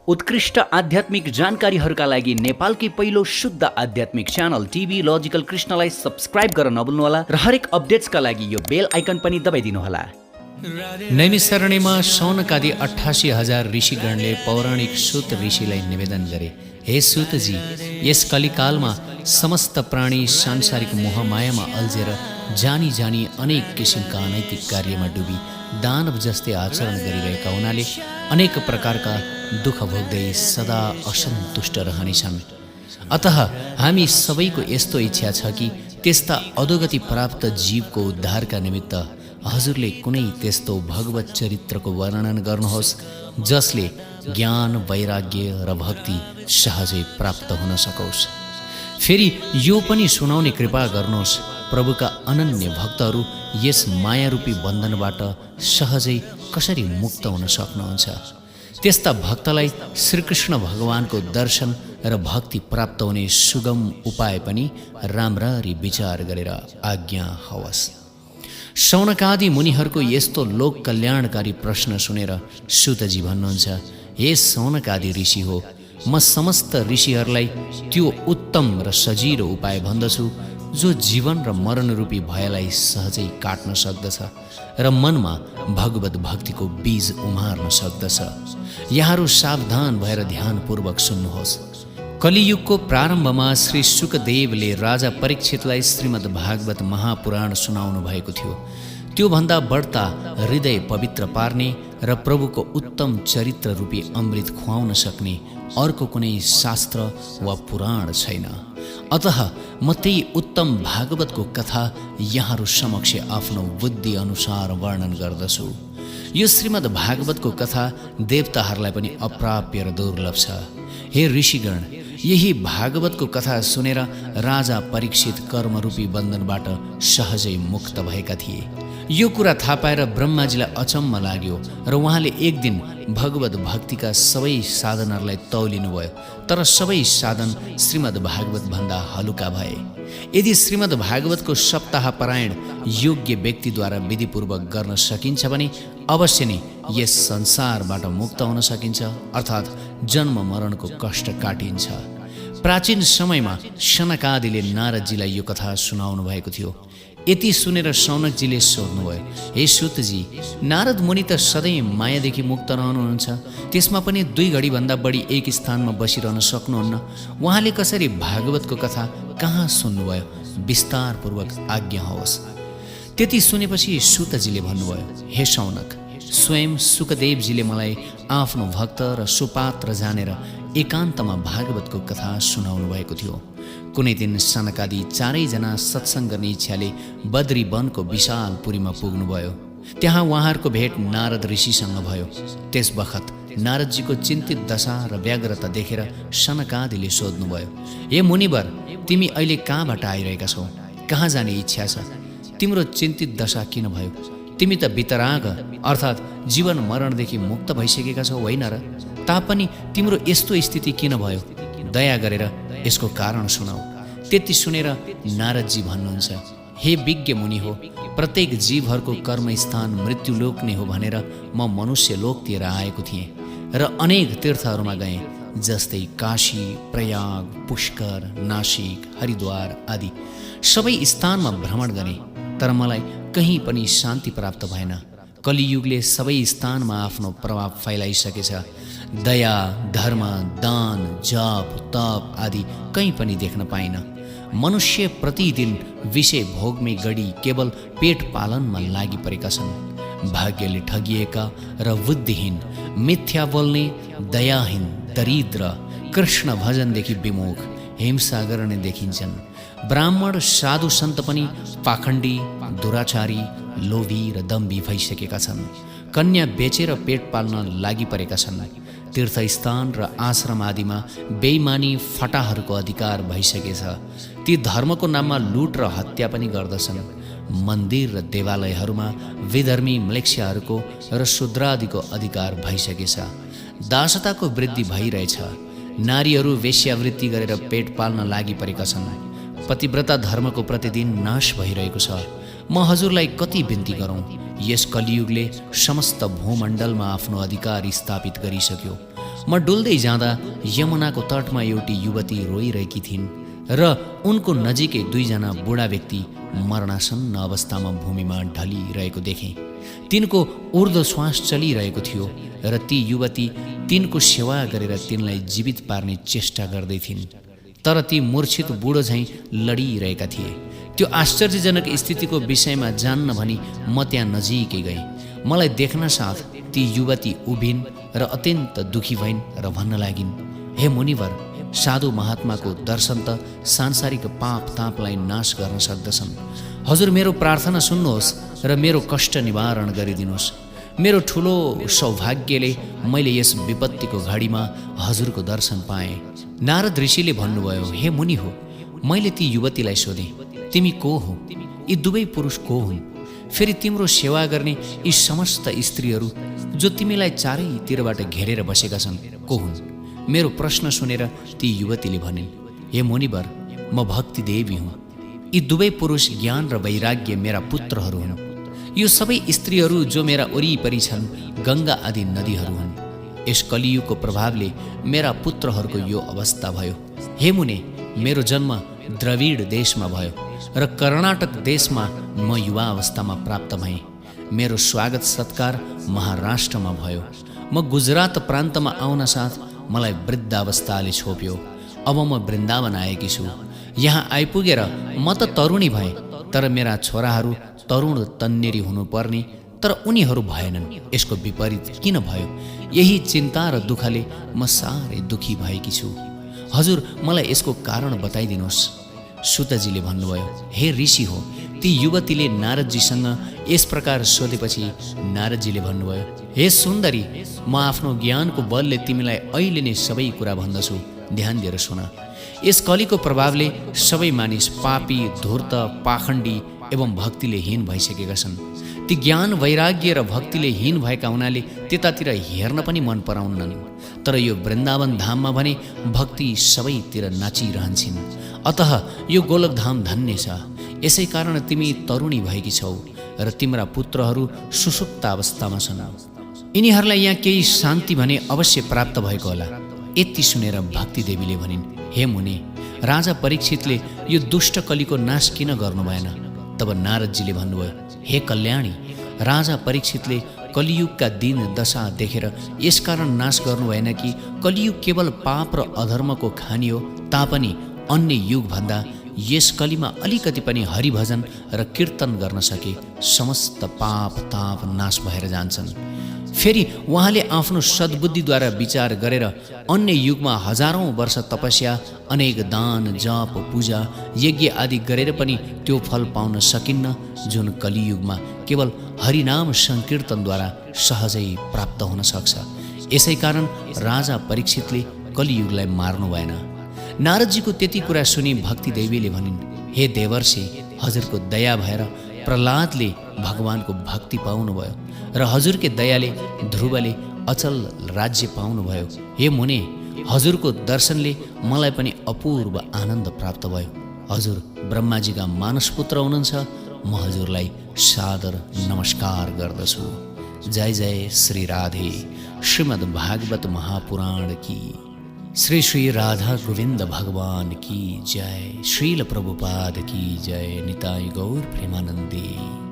उत्कृष्ट आध्यात्मिक जानकारीहरूका लागि नेपालकै पहिलो शुद्ध आध्यात्मिक च्यानल टिभी लजिकल कृष्णलाई सब्स्क्राइब गर्न नभुल्नुहोला र हरेक अपडेट्सका लागि यो बेल आइकन पनि दबाइदिनुहोला। नैमिषारण्यमा शौनकादि 88,000 ऋषिगणले पौराणिक सूत ऋषिलाई निवेदन गरे, हे सूतजी, यस कलिकालमा समस्त प्राणी सांसारिक मोहमायामा अल्झेर जानी जानी अनेक किसिमका अनैतिक कार्यमा डुबी दानव जस्तै आचरण गरिरहेका हुनाले अनेक प्रकारका दुःख भोग्दै सदा असन्तुष्ट रहनेछन्। अतः हामी सबैको यस्तो इच्छा छ कि त्यस्ता अधोगति प्राप्त जीवको उद्धारका निमित्त हजुरले कुनै त्यस्तो भगवत चरित्रको वर्णन गर्नुहोस् जसले ज्ञान, वैराग्य र भक्ति सहजै प्राप्त हुन सकोस्। फेरि यो पनि सुनाउने कृपा गर्नुहोस्, प्रभुका अनन्य भक्तहरू यस मायारूपी बन्धनबाट सहजै कसरी मुक्त हुन सक्नुहुन्छ। त्यस्ता भक्तलाई श्रीकृष्ण भगवानको दर्शन र भक्ति प्राप्त हुने सुगम उपाय पनि राम्ररी विचार गरेर आज्ञा हवस्। शौनकादि मुनिहरूको यस्तो लोक कल्याणकारी प्रश्न सुनेर सूतजी भन्नुहुन्छ, हे शौनकादि ऋषि हो, म समस्त ऋषिहरूलाई त्यो उत्तम र सजिलो उपाय भन्दछु जो जीवन र मरण रूपी भयलाई सहजै काट्न सक्दछ र मनमा भगवत भक्तिको बीज उमार्न सक्दछ। यहाँहरू सावधान भएर ध्यानपूर्वक सुन्नुहोस्। कलियुगको प्रारम्भमा श्री शुकदेवले राजा परीक्षितलाई श्रीमद् भागवत महापुराण सुनाउनु भएको थियो। त्योभन्दा बढ्ता हृदय पवित्र पार्ने र प्रभुको उत्तम चरित्र रूपी अमृत खुवाउन सक्ने अर्को कुनै शास्त्र वा पुराण छैन। अतः म त्यही उत्तम भागवतको कथा यहाँहरू समक्ष आफ्नो बुद्धि अनुसार वर्णन गर्दछु। यो श्रीमद् भागवतको कथा देवताहरूलाई पनि अप्राप्य र दुर्लभ छ। हे ऋषिगण, यही भागवतको कथा सुनेर राजा परीक्षित कर्मरूपी बन्धनबाट सहजै मुक्त भएका थिए। यो कुरा थाहा पाएर ब्रह्माजीलाई अचम्म लाग्यो र उहाँले एक दिन भगवत भक्तिका सबै साधनहरूलाई तौलिनुभयो, तर सबै साधन श्रीमद् भागवत भन्दा हलुका भए। यदि श्रीमद् भागवतको सप्ताह परायण योग्य व्यक्तिद्वारा विधिपूर्वक गर्न सकिन्छ भने अवश्य नै यस संसारबाट मुक्त हुन सकिन्छ, अर्थात् जन्म मरणको कष्ट काटिन्छ। प्राचीन समयमा शनकादिले नारदजीलाई यो कथा सुनाउनु भएको थियो। यति सुनेर शौनकजीले सोध्नुभयो, हे सूतजी, नारद मुनि त सधैँ मायादेखि मुक्त रहनुहुन्छ, त्यसमा पनि 2 घडीभन्दा बढी एक स्थानमा बसिरहन सक्नुहुन्न, उहाँले कसरी भागवतको कथा कहाँ सुन्नुभयो? विस्तारपूर्वक आज्ञा होस्। त्यति सुनेपछि सूतजीले भन्नुभयो, हे शौनक, स्वयं सुकदेवजीले मलाई आफ्नो भक्त र सुपात्र जानेर एकान्तमा भागवतको कथा सुनाउनु भएको थियो। कुनै दिन सनकादि 4जना सत्सङ्ग गर्ने इच्छाले बद्री वनको विशाल पुरीमा पुग्नुभयो। त्यहाँ उहाँहरूको भेट नारद ऋषिसँग भयो। त्यस बखत नारदजीको चिन्तित दशा र व्यग्रता देखेर सनकादिले सोध्नुभयो, हे मुनिवर, तिमी अहिले कहाँबाट आइरहेका छौ? कहाँ जाने इच्छा छ? तिम्रो चिन्तित दशा किन भयो? तिमी त वितराग अर्थात् जीवन मरणदेखि मुक्त भइसकेका छौ, होइन र? तापनि तिम्रो यस्तो स्थिति किन भयो? दया गरेर यसको कारण सुनाऊ। त्यति सुनेर नारदजी भन्नुहुन्छ, हे विज्ञ मुनि हो, प्रत्येक जीवहरूको कर्मस्थान मृत्युलोक नै हो भनेर म मनुष्य लोकतिर आएको थिएँ र अनेक तीर्थहरूमा गएँ, जस्तै काशी, प्रयाग, पुष्कर, नासिक, हरिद्वार आदि सबै स्थानमा भ्रमण गरेँ, तर मलाई कहीँ पनि शान्ति प्राप्त भएन। कलियुगले सबै स्थानमा आफ्नो प्रभाव फैलाइसकेछ। दया, धर्म, दान, जप, तप आदि कहीँ पनि देख्न पाइन। मनुष्य प्रतिदिन विषय भोगमै गढी केवल पेट पालनमा लागि परेका छन्। भाग्यले ठगिएका र बुद्धिहीन, मिथ्या बोल्ने, दयाहीन, दरिद्र, कृष्ण भजनदेखि विमुख, हिंसा गर्ने देखिन्छन्। ब्राह्मण, साधु सन्त पनि पाखण्डी, दुराचारी, लोभी र दम्भी भइसकेका छन्। कन्या बेचेर पेट पाल्न लागि परेका छन्। तीर्थस्थान र आश्रम आदिमा बेइमानी फटाहरूको अधिकार भइसकेछ। ती धर्मको नाममा लुट र हत्या पनि गर्दछन्। मन्दिर र देवालयहरूमा विधर्मी म्लेच्छहरूको र शूद्रादिको अधिकार भइसकेछ। दासताको वृद्धि भइरहेछ। नारीहरू वेश्यावृत्ति गरेर पेट पाल्न लागि परेका छन्। पतिव्रता धर्मको प्रतिदिन नाश भइरहेको छ। म हजुरलाई कति बिन्ती गरौँ? यस कलियुगले समस्त भूमण्डलमा आफ्नो अधिकार स्थापित गरिसक्यो। म डुल्दै जाँदा यमुनाको तटमा एउटी युवती रोइरहेकी थिइन् र उनको नजिकै दुईजना बुढा व्यक्ति मरणासन्न अवस्थामा भूमिमा ढलिरहेको देखेँ। तिनको ऊर्ध्व श्वास चलिरहेको थियो र ती युवती तिनको सेवा गरेर तिनलाई जीवित पार्ने चेष्टा गर्दै थिइन्, तर ती मूर्छित बुढो झैँ लडिरहेका थिए। त्यो आश्चर्यजनक स्थितिको विषयमा जान्न भनी म त्यहाँ नजिकै गएँ। मलाई देख्न साथ ती युवती उभिन् र अत्यन्त दुखी भइन् र भन्न लागिन्, हे मुनिवर, साधु महात्माको दर्शन त सांसारिक पाप तापलाई नाश गर्न सक्दछन्। हजुर मेरो प्रार्थना सुन्नुहोस् र मेरो कष्ट निवारण गरिदिनुहोस्। मेरो ठुलो सौभाग्यले मैले यस विपत्तिको घडीमा हजुरको दर्शन पाएँ। नारद ऋषिले भन्नुभयो, हे मुनि हो। मैले ती युवतीलाई सोधेँ, तिमी को हौ? यी दुवै पुरुष को हुन्? फेरि तिम्रो सेवा गर्ने यी समस्त स्त्रीहरू जो तिमीलाई चारैतिरबाट घेरेर बसेका छन् को हुन्? मेरो प्रश्न सुनेर ती युवतीले भनिन्, हे मुनिवर, म भक्ति देवी हुँ। यी दुवै पुरुष ज्ञान र वैराग्य मेरा पुत्रहरू हुन्। यो सबै स्त्रीहरू जो मेरा वरिपरि छन् गङ्गा आदि नदीहरू हुन्। यस कलियुगको प्रभावले मेरा पुत्रहरूको यो अवस्था भयो। हे मुने, मेरो जन्म द्रविड देशमा भयो र कर्नाटक देशमा म युवा अवस्थामा प्राप्त भएँ। मेरो स्वागत सत्कार महाराष्ट्रमा भयो। म गुजरात प्रान्तमा आउन साथ मलाई वृद्धावस्थाले छोप्यो। अब म वृन्दावन आएकी छु। यहाँ आइपुगेर म त तरुणी भएँ, तर मेरा छोराहरू तरुण तन्नेरी हुनुपर्ने, तर उनीहरू भएनन्। यसको विपरीत किन भयो? यही चिन्ता र दुःखले म साह्रै दुखी भएकी छु। हजुर मलाई यसको कारण बताइदिनुहोस्। सुतजीले भन्नुभयो, हे ऋषि हो। ती युवतीले नारदजीसँग यस प्रकार सोधेपछि नारदजीले भन्नुभयो, हे सुन्दरी, म आफ्नो ज्ञानको बलले तिमीलाई अहिले नै सबै कुरा भन्दछु, ध्यान दिएर सुन। यस कलीको प्रभावले सबै मानिस पापी, धूर्त, पाखण्डी एवं भक्तिले हीन भइसकेका छन्। ती ज्ञान, वैराग्य र भक्तिले हीन भएका हुनाले त्यतातिर हेर्न पनि मन पराउन्नन्। तर यो वृन्दावन धाममा भने भक्ति सबैतिर नाचिरहन्छन्। अतः यो गोलकधाम धन्य छ। यसै कारण तिमी तरुणी भएकी छौ र तिम्रा पुत्रहरू सुसुप्त अवस्थामा छन्। यिनीहरूलाई यहाँ केही शान्ति भने अवश्य प्राप्त भएको होला। यति सुनेर भक्ति देवीले भनिन्, हे मुने, राजा परीक्षितले यो दुष्ट कलीको नाश किन गर्नु भएन? तब नारदजीले भन्नुभयो, हे कल्याणी, राजा परीक्षितले कलियुगका दिन दशा देखेर यसकारण नाश गर्नु भएन कि कलियुग केवल पाप र अधर्मको खानी हो, तापनि अन्य युगभन्दा यस कलीमा अलिकति पनि हरिभजन र कीर्तन गर्न सके समस्त पाप ताप नाश भएर जान्छन्। फेरि उहाँले आफ्नो सद्बुद्धिद्वारा विचार गरेर अन्य युगमा हजारौँ वर्ष तपस्या, अनेक दान, जप, पूजा, यज्ञ आदि गरेर पनि त्यो फल पाउन सकिन्न जुन कलियुगमा केवल हरिनाम सङ्कीर्तनद्वारा सहजै प्राप्त हुन सक्छ। यसै कारण राजा परीक्षितले कलियुगलाई मार्नु भएन। नारदजीको त्यति कुरा सुनि भक्ति देवीले भनिन्, हे देवर्षि, हजुरको दया भएर प्रहलादले भगवानको भक्ति पाउनुभयो र हजुरकै दयाले ध्रुवले अचल राज्य पाउनुभयो। हे मुने, हजुरको दर्शनले मलाई पनि अपूर्व आनन्द प्राप्त भयो। हजुर ब्रह्माजीका मानसपुत्र हुनुहुन्छ। म हजुरलाई सादर नमस्कार गर्दछु। जय जय श्री राधे। श्रीमद् भागवत महापुराण की, श्री श्री राधा गोविंद भगवान की जय। श्रील प्रभुपाद की जय। निताई गौर प्रेमानंदी।